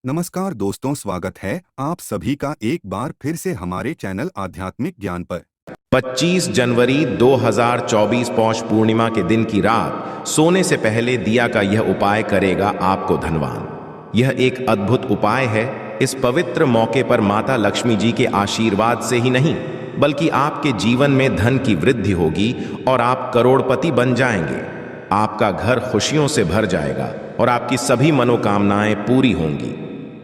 नमस्कार दोस्तों, स्वागत है आप सभी का एक बार फिर से हमारे चैनल आध्यात्मिक ज्ञान पर। 25 जनवरी 2024 पौष पूर्णिमा के दिन की रात सोने से पहले दिया का यह उपाय करेगा आपको धनवान। यह एक अद्भुत उपाय है। इस पवित्र मौके पर माता लक्ष्मी जी के आशीर्वाद से ही नहीं बल्कि आपके जीवन में धन की वृद्धि होगी और आप करोड़पति बन जाएंगे। आपका घर खुशियों से भर जाएगा और आपकी सभी मनोकामनाएं पूरी होंगी।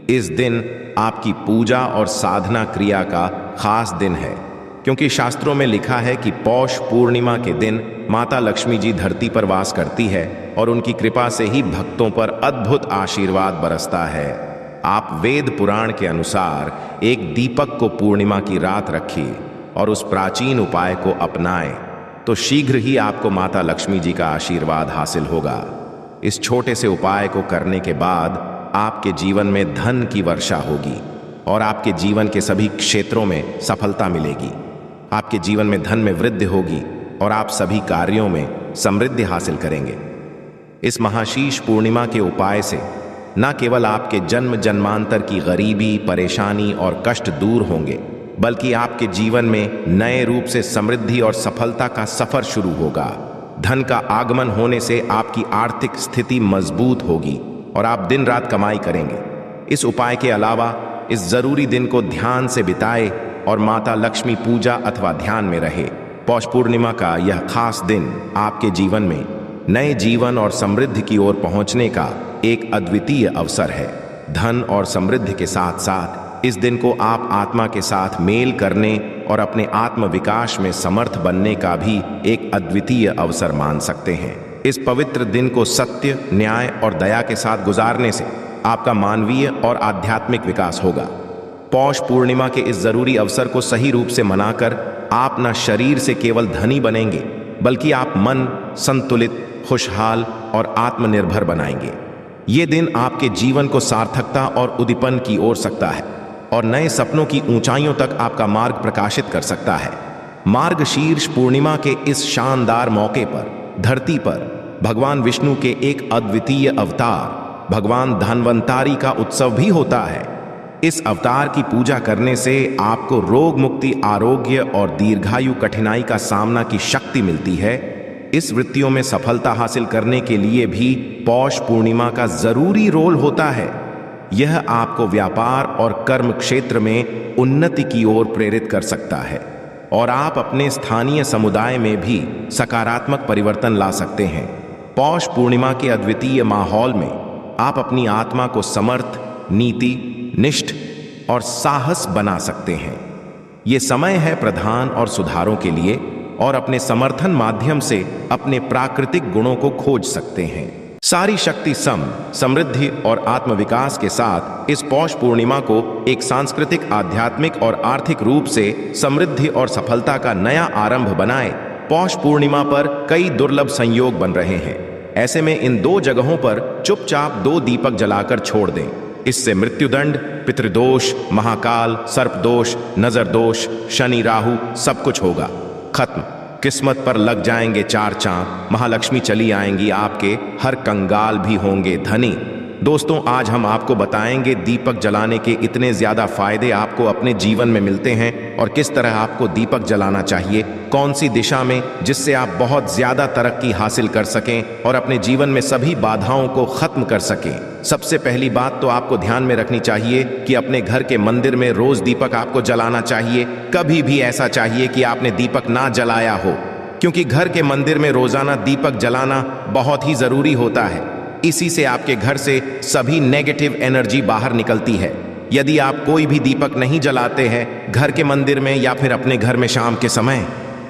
इस दिन आपकी पूजा और साधना क्रिया का खास दिन है, क्योंकि शास्त्रों में लिखा है कि पौष पूर्णिमा के दिन माता लक्ष्मी जी धरती पर वास करती है और उनकी कृपा से ही भक्तों पर अद्भुत आशीर्वाद बरसता है। आप वेद पुराण के अनुसार एक दीपक को पूर्णिमा की रात रखिए और उस प्राचीन उपाय को अपनाएं, तो शीघ्र ही आपको माता लक्ष्मी जी का आशीर्वाद हासिल होगा। इस छोटे से उपाय को करने के बाद आपके जीवन में धन की वर्षा होगी और आपके जीवन के सभी क्षेत्रों में सफलता मिलेगी। आपके जीवन में धन में वृद्धि होगी और आप सभी कार्यों में समृद्धि हासिल करेंगे। इस महाशीष पूर्णिमा के उपाय से न केवल आपके जन्म जन्मांतर की गरीबी, परेशानी और कष्ट दूर होंगे, बल्कि आपके जीवन में नए रूप से समृद्धि और सफलता का सफर शुरू होगा। धन का आगमन होने से आपकी आर्थिक स्थिति मजबूत होगी और आप दिन रात कमाई करेंगे। इस उपाय के अलावा इस जरूरी दिन को ध्यान से बिताए और माता लक्ष्मी पूजा अथवा ध्यान में रहे। पौष पूर्णिमा का यह खास दिन आपके जीवन में नए जीवन और समृद्धि की ओर पहुंचने का एक अद्वितीय अवसर है। धन और समृद्धि के साथ साथ इस दिन को आप आत्मा के साथ मेल करने और अपने आत्म विकास में समर्थ बनने का भी एक अद्वितीय अवसर मान सकते हैं। इस पवित्र दिन को सत्य, न्याय और दया के साथ गुजारने से आपका मानवीय और आध्यात्मिक विकास होगा। पौष पूर्णिमा के इस जरूरी अवसर को सही रूप से मनाकर आप न शरीर से केवल धनी बनेंगे, बल्कि आप मन संतुलित, खुशहाल और आत्मनिर्भर बनाएंगे। ये दिन आपके जीवन को सार्थकता और उद्दीपन की ओर सकता है और नए सपनों की ऊंचाइयों तक आपका मार्ग प्रकाशित कर सकता है। मार्गशीर्ष पूर्णिमा के इस शानदार मौके पर धरती पर भगवान विष्णु के एक अद्वितीय अवतार भगवान धन्वंतरी का उत्सव भी होता है। इस अवतार की पूजा करने से आपको रोग मुक्ति, आरोग्य और दीर्घायु कठिनाई का सामना की शक्ति मिलती है। इस वृत्तियों में सफलता हासिल करने के लिए भी पौष पूर्णिमा का जरूरी रोल होता है। यह आपको व्यापार और कर्म क्षेत्र में उन्नति की ओर प्रेरित कर सकता है और आप अपने स्थानीय समुदाय में भी सकारात्मक परिवर्तन ला सकते हैं। पौष पूर्णिमा के अद्वितीय माहौल में आप अपनी आत्मा को समर्थ, नीति निष्ठ और साहस बना सकते हैं। ये समय है प्रधान और सुधारों के लिए और अपने समर्थन माध्यम से अपने प्राकृतिक गुणों को खोज सकते हैं। सारी शक्ति समृद्धि और आत्मविकास के साथ इस पौष पूर्णिमा को एक सांस्कृतिक, आध्यात्मिक और आर्थिक रूप से समृद्धि और सफलता का नया आरंभ बनाए। पौष पूर्णिमा पर कई दुर्लभ संयोग बन रहे हैं। ऐसे में इन दो जगहों पर चुपचाप 2 दीपक जलाकर छोड़ दें। इससे मृत्युदंड, पितृदोष, महाकाल, सर्पदोष, नजर दोष, शनि राहु सब कुछ होगा खत्म। किस्मत पर लग जाएंगे 4 चांद, महालक्ष्मी चली आएंगी, आपके हर कंगाल भी होंगे धनी। दोस्तों, आज हम आपको बताएंगे दीपक जलाने के इतने ज्यादा फायदे आपको अपने जीवन में मिलते हैं और किस तरह आपको दीपक जलाना चाहिए, कौन सी दिशा में, जिससे आप बहुत ज्यादा तरक्की हासिल कर सकें और अपने जीवन में सभी बाधाओं को खत्म कर सकें। सबसे पहली बात तो आपको ध्यान में रखनी चाहिए कि अपने घर के मंदिर में रोज दीपक आपको जलाना चाहिए। कभी भी ऐसा चाहिए कि आपने दीपक ना जलाया हो, क्योंकि घर के मंदिर में रोजाना दीपक जलाना बहुत ही जरूरी होता है। इसी से आपके घर से सभी नेगेटिव एनर्जी बाहर निकलती है। यदि आप कोई भी दीपक नहीं जलाते हैं घर के मंदिर में या फिर अपने घर में शाम के समय,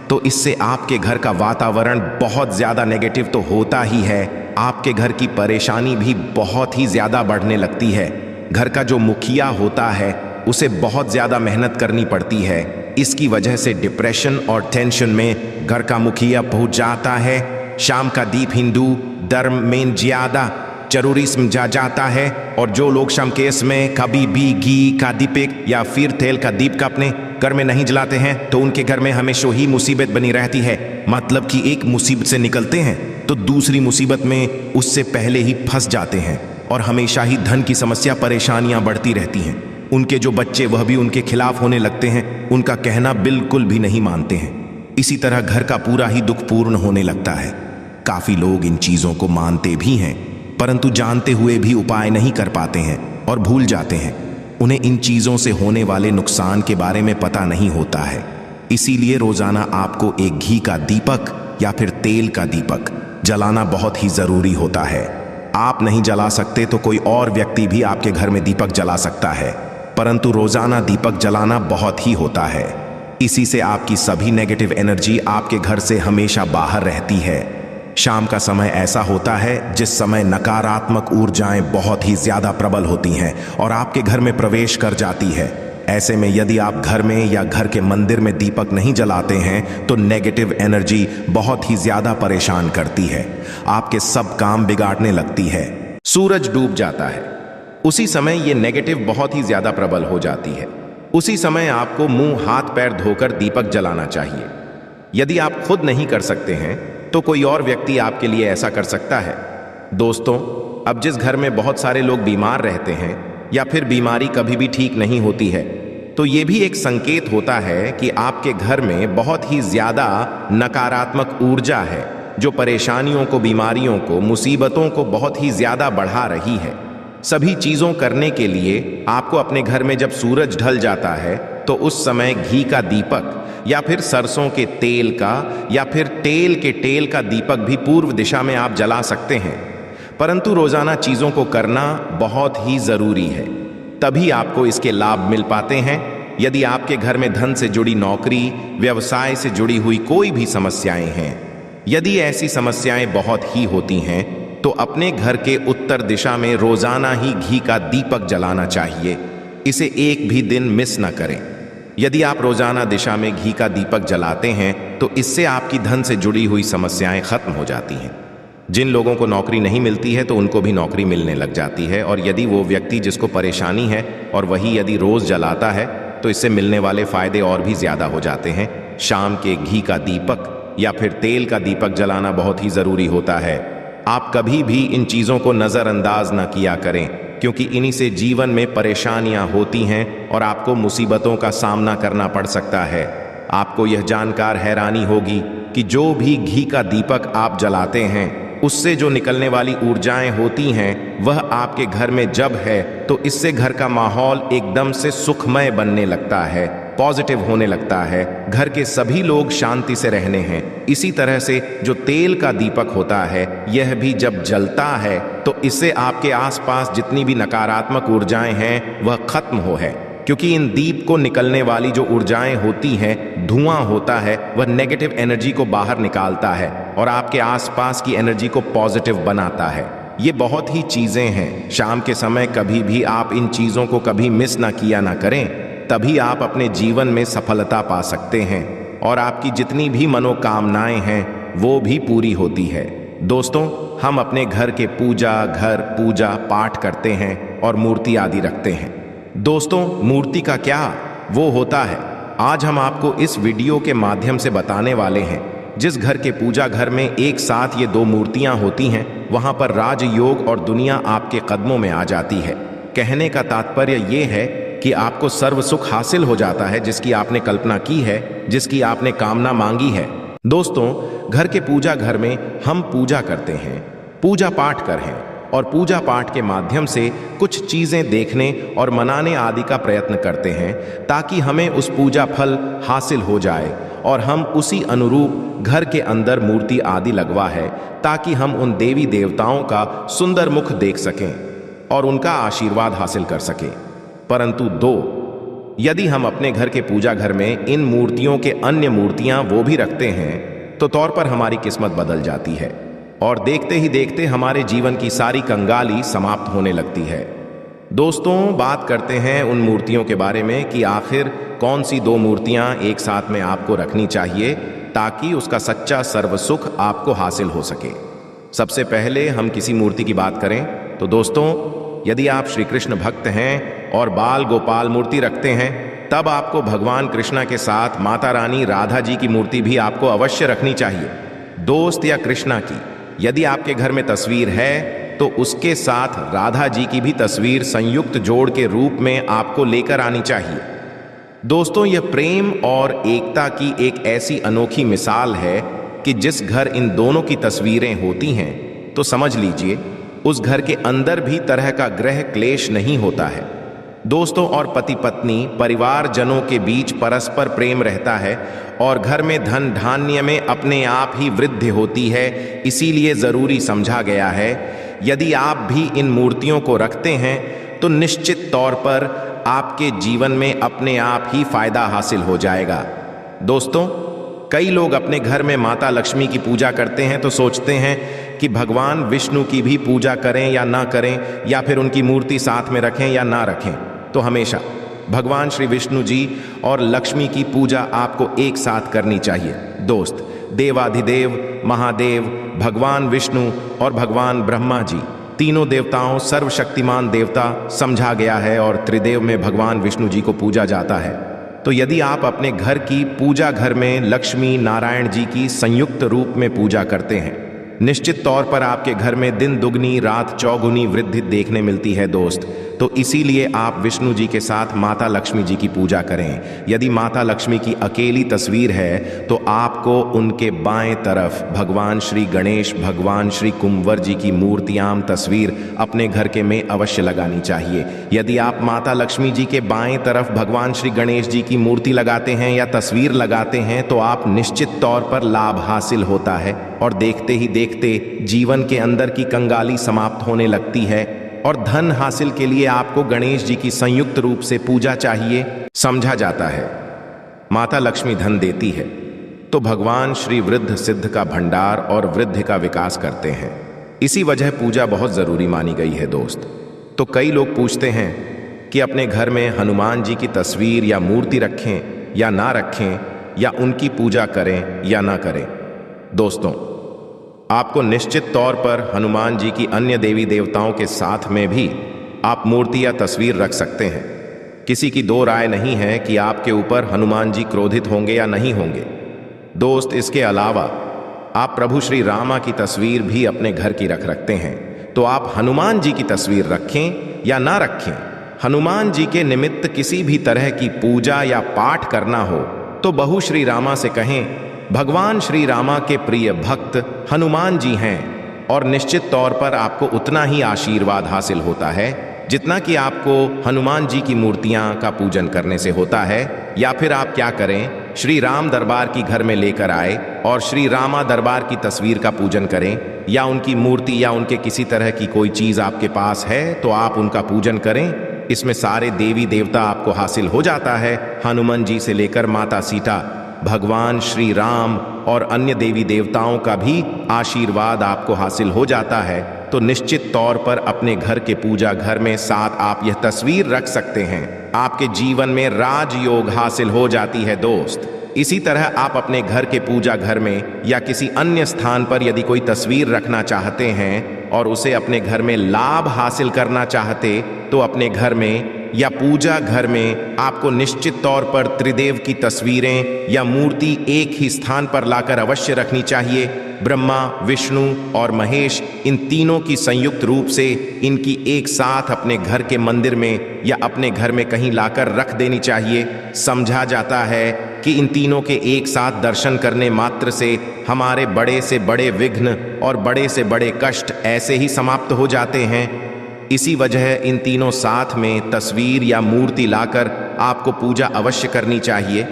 तो इससे आपके घर का वातावरण बहुत ज्यादा नेगेटिव तो होता ही है, आपके घर की परेशानी भी बहुत ही ज्यादा बढ़ने लगती है। घर का जो मुखिया होता है उसे बहुत ज्यादा मेहनत करनी पड़ती है। इसकी वजह से डिप्रेशन और टेंशन में घर का मुखिया पहुंच जाता है। शाम का दीप हिंदू धर्म में ज्यादा जरूरी समझा जाता है और जो लोग शाम के इसमें कभी भी घी का दीपक या फिर तेल का दीप का अपने घर में नहीं जलाते हैं तो उनके घर में हमेशा ही मुसीबत बनी रहती है। मतलब कि एक मुसीबत से निकलते हैं तो दूसरी मुसीबत में उससे पहले ही फंस जाते हैं। और हमेशा ही धन की समस्या, परेशानियां बढ़ती रहती हैं। उनके जो बच्चे वह भी उनके खिलाफ होने लगते हैं, उनका कहना बिल्कुल भी नहीं मानते हैं। इसी तरह घर का पूरा ही दुख पूर्ण होने लगता है। काफी लोग इन चीजों को मानते भी हैं, परंतु जानते हुए भी उपाय नहीं कर पाते हैं और भूल जाते हैं। उन्हें इन चीजों से होने वाले नुकसान के बारे में पता नहीं होता है। इसीलिए रोजाना आपको एक घी का दीपक या फिर तेल का दीपक जलाना बहुत ही जरूरी होता है। आप नहीं जला सकते तो कोई और व्यक्ति भी आपके घर में दीपक जला सकता है, परंतु रोजाना दीपक जलाना बहुत ही होता है। इसी से आपकी सभी नेगेटिव एनर्जी आपके घर से हमेशा बाहर रहती है। शाम का समय ऐसा होता है जिस समय नकारात्मक ऊर्जाएं बहुत ही ज्यादा प्रबल होती हैं और आपके घर में प्रवेश कर जाती है। ऐसे में यदि आप घर में या घर के मंदिर में दीपक नहीं जलाते हैं तो नेगेटिव एनर्जी बहुत ही ज्यादा परेशान करती है, आपके सब काम बिगाड़ने लगती है। सूरज डूब जाता है, उसी समय ये नेगेटिव बहुत ही ज्यादा प्रबल हो जाती है। उसी समय आपको मुंह हाथ पैर धोकर दीपक जलाना चाहिए। यदि आप खुद नहीं कर सकते हैं तो कोई और व्यक्ति आपके लिए ऐसा कर सकता है। दोस्तों, अब जिस घर में बहुत सारे लोग बीमार रहते हैं या फिर बीमारी कभी भी ठीक नहीं होती है, तो ये भी एक संकेत होता है कि आपके घर में बहुत ही ज्यादा नकारात्मक ऊर्जा है जो परेशानियों को, बीमारियों को, मुसीबतों को बहुत ही ज्यादा बढ़ा रही है। सभी चीजों करने के लिए आपको अपने घर में जब सूरज ढल जाता है तो उस समय घी का दीपक या फिर सरसों के तेल का या फिर तेल के तेल का दीपक भी पूर्व दिशा में आप जला सकते हैं। परंतु रोजाना चीजों को करना बहुत ही जरूरी है, तभी आपको इसके लाभ मिल पाते हैं। यदि आपके घर में धन से जुड़ी नौकरी, व्यवसाय से जुड़ी हुई कोई भी समस्याएं हैं, यदि ऐसी समस्याएं बहुत ही होती हैं तो अपने घर के उत्तर दिशा में रोजाना ही घी का दीपक जलाना चाहिए। इसे एक भी दिन मिस न करें। यदि आप रोजाना दिशा में घी का दीपक जलाते हैं तो इससे आपकी धन से जुड़ी हुई समस्याएं खत्म हो जाती हैं। जिन लोगों को नौकरी नहीं मिलती है तो उनको भी नौकरी मिलने लग जाती है, और यदि वो व्यक्ति जिसको परेशानी है और वही यदि रोज जलाता है तो इससे मिलने वाले फायदे और भी ज्यादा हो जाते हैं। शाम के घी का दीपक या फिर तेल का दीपक जलाना बहुत ही जरूरी होता है। आप कभी भी इन चीजों को नजरअंदाज न किया करें, क्योंकि इन्हीं से जीवन में परेशानियां होती हैं और आपको मुसीबतों का सामना करना पड़ सकता है। आपको यह जानकर हैरानी होगी कि जो भी घी का दीपक आप जलाते हैं उससे जो निकलने वाली ऊर्जाएं होती हैं वह आपके घर में जब है तो इससे घर का माहौल एकदम से सुखमय बनने लगता है, पॉजिटिव होने लगता है। घर के सभी लोग शांति से रहने हैं। इसी तरह से जो तेल का दीपक होता है यह भी जब जलता है तो इससे आपके आसपास जितनी भी नकारात्मक ऊर्जाएं हैं वह खत्म हो है, क्योंकि इन दीप को निकलने वाली जो ऊर्जाएं होती हैं, धुआं होता है, वह नेगेटिव एनर्जी को बाहर निकालता है और आपके आसपास की एनर्जी को पॉजिटिव बनाता है। ये बहुत ही चीजें हैं। शाम के समय कभी भी आप इन चीजों को कभी मिस ना किया ना करें, तभी आप अपने जीवन में सफलता पा सकते हैं और आपकी जितनी भी मनोकामनाएं हैं वो भी पूरी होती है। दोस्तों, हम अपने घर के घर पूजा पाठ करते हैं और मूर्ति आदि रखते हैं। दोस्तों, मूर्ति का क्या वो होता है, आज हम आपको इस वीडियो के माध्यम से बताने वाले हैं। जिस घर के पूजा घर में एक साथ ये दो मूर्तियां होती हैं वहां पर राजयोग और दुनिया आपके कदमों में आ जाती है। कहने का तात्पर्य ये है कि आपको सर्व सुख हासिल हो जाता है जिसकी आपने कल्पना की है, जिसकी आपने कामना मांगी है। दोस्तों, घर के पूजा घर में हम पूजा करते हैं, पूजा पाठ कर हैं और पूजा पाठ के माध्यम से कुछ चीजें देखने और मनाने आदि का प्रयत्न करते हैं ताकि हमें उस पूजा फल हासिल हो जाए और हम उसी अनुरूप घर के अंदर मूर्ति आदि लगवा है ताकि हम उन देवी देवताओं का सुंदर मुख देख सकें और उनका आशीर्वाद हासिल कर सकें। परंतु यदि हम अपने घर के पूजा घर में इन मूर्तियों के अन्य मूर्तियां वो भी रखते हैं तो तौर पर हमारी किस्मत बदल जाती है और देखते ही देखते हमारे जीवन की सारी कंगाली समाप्त होने लगती है। दोस्तों, बात करते हैं उन मूर्तियों के बारे में कि आखिर कौन सी दो मूर्तियां एक साथ में आपको रखनी चाहिए ताकि उसका सच्चा सर्व सुख आपको हासिल हो सके। सबसे पहले हम किसी मूर्ति की बात करें तो दोस्तों, यदि आप श्री कृष्ण भक्त हैं और बाल गोपाल मूर्ति रखते हैं तब आपको भगवान कृष्णा के साथ माता रानी राधा जी की मूर्ति भी आपको अवश्य रखनी चाहिए। दोस्त या कृष्णा की यदि आपके घर में तस्वीर है तो उसके साथ राधा जी की भी तस्वीर संयुक्त जोड़ के रूप में आपको लेकर आनी चाहिए। दोस्तों, यह प्रेम और एकता की एक ऐसी अनोखी मिसाल है कि जिस घर इन दोनों की तस्वीरें होती हैं तो समझ लीजिए उस घर के अंदर भी तरह का ग्रह क्लेश नहीं होता है। दोस्तों, और पति पत्नी परिवारजनों के बीच परस्पर प्रेम रहता है और घर में धन धान्य में अपने आप ही वृद्धि होती है। इसीलिए जरूरी समझा गया है, यदि आप भी इन मूर्तियों को रखते हैं तो निश्चित तौर पर आपके जीवन में अपने आप ही फायदा हासिल हो जाएगा। दोस्तों, कई लोग अपने घर में माता लक्ष्मी की पूजा करते हैं तो सोचते हैं कि भगवान विष्णु की भी पूजा करें या ना करें, या फिर उनकी मूर्ति साथ में रखें या ना रखें। तो हमेशा भगवान श्री विष्णु जी और लक्ष्मी की पूजा आपको एक साथ करनी चाहिए। दोस्त, देवाधिदेव महादेव भगवान विष्णु और भगवान ब्रह्मा जी तीनों देवताओं सर्वशक्तिमान देवता समझा गया है और त्रिदेव में भगवान विष्णु जी को पूजा जाता है। तो यदि आप अपने घर की पूजा घर में लक्ष्मी नारायण जी की संयुक्त रूप में पूजा करते हैं, निश्चित तौर पर आपके घर में दिन दुगनी रात चौगुनी वृद्धि देखने मिलती है। दोस्त, तो इसीलिए आप विष्णु जी के साथ माता लक्ष्मी जी की पूजा करें। यदि माता लक्ष्मी की अकेली तस्वीर है तो आपको उनके बाएं तरफ भगवान श्री गणेश भगवान श्री कुंवर जी की मूर्तियां तस्वीर अपने घर के में अवश्य लगानी चाहिए। यदि आप माता लक्ष्मी जी के बाएं तरफ भगवान श्री गणेश जी की मूर्ति लगाते हैं या तस्वीर लगाते हैं तो आप निश्चित तौर पर लाभ हासिल होता है और देखते ही देखते जीवन के अंदर की कंगाली समाप्त होने लगती है और धन हासिल के लिए आपको गणेश जी की संयुक्त रूप से पूजा चाहिए। समझा जाता है माता लक्ष्मी धन देती है तो भगवान श्री वृद्ध सिद्ध का भंडार और वृद्धि का विकास करते हैं। इसी वजह पूजा बहुत जरूरी मानी गई है। दोस्त, तो कई लोग पूछते हैं कि अपने घर में हनुमान जी की तस्वीर या मूर्ति रखें या ना रखें, या उनकी पूजा करें या ना करें। दोस्तों, आपको निश्चित तौर पर हनुमान जी की अन्य देवी देवताओं के साथ में भी आप मूर्ति या तस्वीर रख सकते हैं। किसी की दो राय नहीं है कि आपके ऊपर हनुमान जी क्रोधित होंगे या नहीं होंगे। दोस्त, इसके अलावा आप प्रभु श्री रामा की तस्वीर भी अपने घर की रखते हैं, तो आप हनुमान जी की तस्वीर रखें या ना रखें, हनुमान जी के निमित्त किसी भी तरह की पूजा या पाठ करना हो तो बहू श्री रामा से कहें भगवान श्री रामा के प्रिय भक्त हनुमान जी हैं, और निश्चित तौर पर आपको उतना ही आशीर्वाद हासिल होता है जितना कि आपको हनुमान जी की मूर्तियां का पूजन करने से होता है। या फिर आप क्या करें, श्री राम दरबार की घर में लेकर आए और श्री रामा दरबार की तस्वीर का पूजन करें, या उनकी मूर्ति या उनके किसी तरह की कोई चीज आपके पास है तो आप उनका पूजन करें। इसमें सारे देवी देवता आपको हासिल हो जाता है। हनुमान जी से लेकर माता सीता, भगवान श्री राम और अन्य देवी देवताओं का भी आशीर्वाद आपको हासिल हो जाता है। तो निश्चित तौर पर अपने घर के पूजा घर में साथ आप यह तस्वीर रख सकते हैं। आपके जीवन में राजयोग हासिल हो जाती है। दोस्त, इसी तरह आप अपने घर के पूजा घर में या किसी अन्य स्थान पर यदि कोई तस्वीर रखना चाहते हैं और उसे अपने घर में लाभ हासिल करना चाहते तो अपने घर में या पूजा घर में आपको निश्चित तौर पर त्रिदेव की तस्वीरें या मूर्ति एक ही स्थान पर लाकर अवश्य रखनी चाहिए। ब्रह्मा विष्णु और महेश, इन तीनों की संयुक्त रूप से इनकी एक साथ अपने घर के मंदिर में या अपने घर में कहीं लाकर रख देनी चाहिए। समझा जाता है कि इन तीनों के एक साथ दर्शन करने मात्र से हमारे बड़े से बड़े विघ्न और बड़े से बड़े कष्ट ऐसे ही समाप्त हो जाते हैं। इसी वजह इन तीनों साथ में तस्वीर या मूर्ति लाकर आपको पूजा अवश्य करनी चाहिए।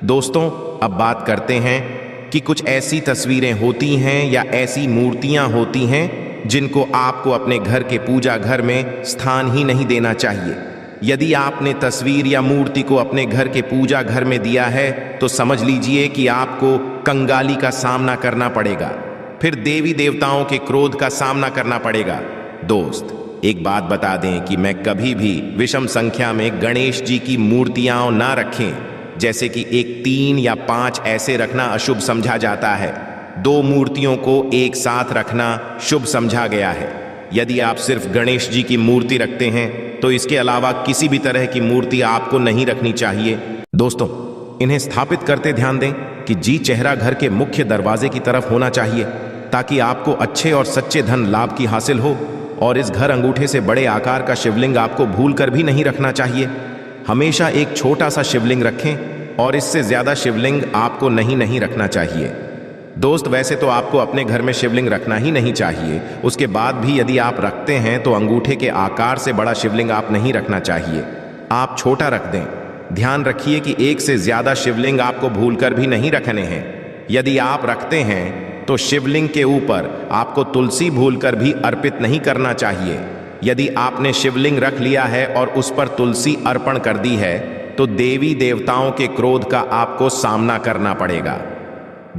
दोस्तों, अब बात करते हैं कि कुछ ऐसी तस्वीरें होती हैं या ऐसी मूर्तियां होती हैं जिनको आपको अपने घर के पूजा घर में स्थान ही नहीं देना चाहिए। यदि आपने तस्वीर या मूर्ति को अपने घर के पूजा घर में दिया है तो समझ लीजिए कि आपको कंगाली का सामना करना पड़ेगा, फिर देवी देवताओं के क्रोध का सामना करना पड़ेगा। दोस्त, एक बात बता दें कि मैं कभी भी विषम संख्या में गणेश जी की मूर्तियां ना रखें, जैसे कि 1, 3 या 5 ऐसे रखना अशुभ समझा जाता है। 2 मूर्तियों को एक साथ रखना शुभ समझा गया है। यदि आप सिर्फ गणेश जी की मूर्ति रखते हैं तो इसके अलावा किसी भी तरह की मूर्ति आपको नहीं रखनी चाहिए। दोस्तों, इन्हें स्थापित करते ध्यान दें कि जी चेहरा घर के मुख्य दरवाजे की तरफ होना चाहिए। ताकि आपको अच्छे और सच्चे धन लाभ की हासिल हो। और इस घर अंगूठे से बड़े आकार का शिवलिंग आपको भूल कर भी नहीं रखना चाहिए। हमेशा एक छोटा सा शिवलिंग रखें और इससे ज्यादा शिवलिंग आपको नहीं रखना चाहिए। दोस्त, वैसे तो आपको अपने घर में शिवलिंग रखना ही नहीं चाहिए, उसके बाद भी यदि आप रखते हैं तो अंगूठे के आकार से बड़ा शिवलिंग आप नहीं रखना चाहिए, आप छोटा रख दें। ध्यान रखिए कि एक से ज्यादा शिवलिंग आपको भूलकर भी नहीं रखने हैं। यदि आप रखते हैं तो शिवलिंग के ऊपर आपको तुलसी भूलकर भी अर्पित नहीं करना चाहिए। यदि आपने शिवलिंग रख लिया है और उस पर तुलसी अर्पण कर दी है तो देवी देवताओं के क्रोध का आपको सामना करना पड़ेगा।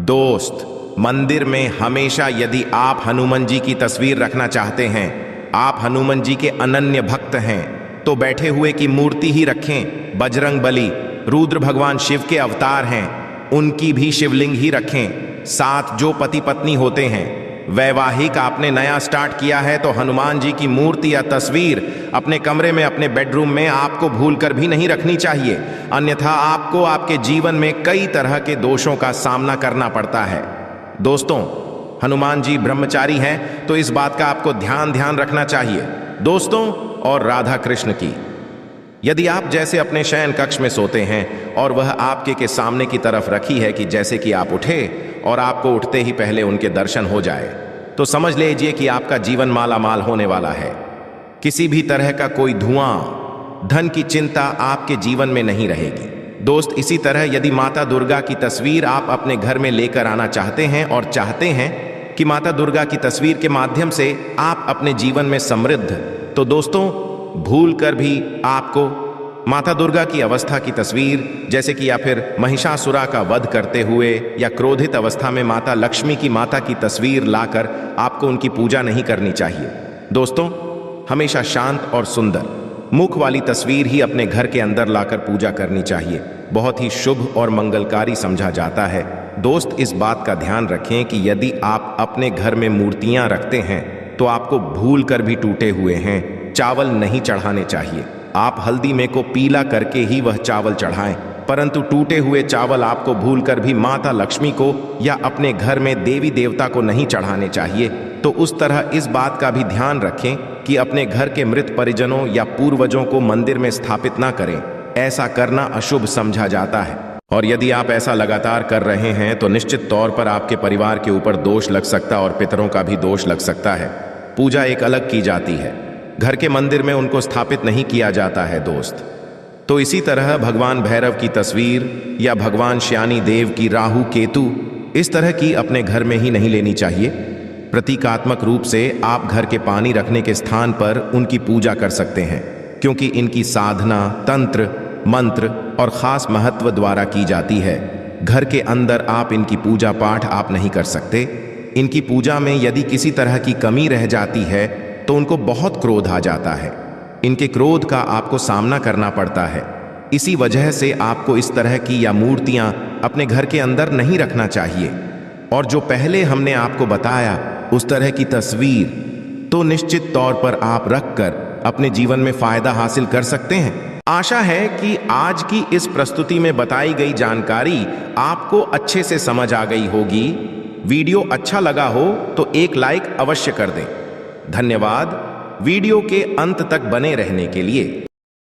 दोस्त, मंदिर में हमेशा यदि आप हनुमान जी की तस्वीर रखना चाहते हैं, आप हनुमान जी के अनन्य भक्त हैं, तो बैठे हुए की मूर्ति ही रखें। बजरंग बली, रुद्र भगवान शिव के अवतार हैं, उनकी भी शिवलिंग ही रखें। साथ जो पति पत्नी होते हैं, वैवाहिक आपने नया स्टार्ट किया है तो हनुमान जी की मूर्ति या तस्वीर अपने कमरे में, अपने बेडरूम में आपको भूलकर भी नहीं रखनी चाहिए, अन्यथा आपको आपके जीवन में कई तरह के दोषों का सामना करना पड़ता है। दोस्तों, हनुमान जी ब्रह्मचारी हैं तो इस बात का आपको ध्यान रखना चाहिए। दोस्तों, और राधा कृष्ण की, यदि आप जैसे अपने शयन कक्ष में सोते हैं और वह आपके के सामने की तरफ रखी है कि जैसे कि आप उठे और आपको उठते ही पहले उनके दर्शन हो जाए, तो समझ लीजिए कि आपका जीवन माला माल होने वाला है। किसी भी तरह का कोई धुआं, धन की चिंता आपके जीवन में नहीं रहेगी। दोस्त, इसी तरह यदि माता दुर्गा की तस्वीर आप अपने घर में लेकर आना चाहते हैं और चाहते हैं कि माता दुर्गा की तस्वीर के माध्यम से आप अपने जीवन में समृद्ध, तो दोस्तों भूल कर भी आपको माता दुर्गा की अवस्था की तस्वीर, जैसे कि या फिर महिषासुरा का वध करते हुए या क्रोधित अवस्था में माता लक्ष्मी की माता की तस्वीर लाकर आपको उनकी पूजा नहीं करनी चाहिए। दोस्तों, हमेशा शांत और सुंदर मुख वाली तस्वीर ही अपने घर के अंदर लाकर पूजा करनी चाहिए। बहुत ही शुभ और मंगलकारी समझा जाता है। दोस्त, इस बात का ध्यान रखें कि यदि आप अपने घर में मूर्तियां रखते हैं तो आपको भूल कर भी टूटे हुए हैं चावल नहीं चढ़ाने चाहिए। आप हल्दी में को पीला करके ही वह चावल चढ़ाएं, परंतु टूटे हुए चावल आपको भूलकर भी माता लक्ष्मी को या अपने घर में देवी देवता को नहीं चढ़ाने चाहिए। तो उस तरह इस बात का भी ध्यान रखें कि अपने घर के मृत परिजनों या पूर्वजों को मंदिर में स्थापित ना करें, ऐसा करना अशुभ समझा जाता है। और यदि आप ऐसा लगातार कर रहे हैं तो निश्चित तौर पर आपके परिवार के ऊपर दोष लग सकता और पितरों का भी दोष लग सकता है। पूजा एक अलग की जाती है, घर के मंदिर में उनको स्थापित नहीं किया जाता है। दोस्त, तो इसी तरह भगवान भैरव की तस्वीर या भगवान शनि देव की राहु केतु इस तरह की अपने घर में ही नहीं लेनी चाहिए। प्रतीकात्मक रूप से आप घर के पानी रखने के स्थान पर उनकी पूजा कर सकते हैं, क्योंकि इनकी साधना तंत्र, मंत्र और खास महत्व द्वारा की जाती है। घर के अंदर आप इनकी पूजा पाठ आप नहीं कर सकते। इनकी पूजा में यदि किसी तरह की कमी रह जाती है तो उनको बहुत क्रोध आ जाता है। इनके क्रोध का आपको सामना करना पड़ता है। इसी वजह से आपको इस तरह की या मूर्तियां अपने घर के अंदर नहीं रखना चाहिए। और जो पहले हमने आपको बताया उस तरह की तस्वीर तो निश्चित तौर पर आप रखकर अपने जीवन में फायदा हासिल कर सकते हैं। आशा है कि आज की इस प्रस्तुति में बताई गई जानकारी आपको अच्छे से समझ आ गई होगी। वीडियो अच्छा लगा हो तो एक लाइक अवश्य कर दें। धन्यवाद वीडियो के अंत तक बने रहने के लिए।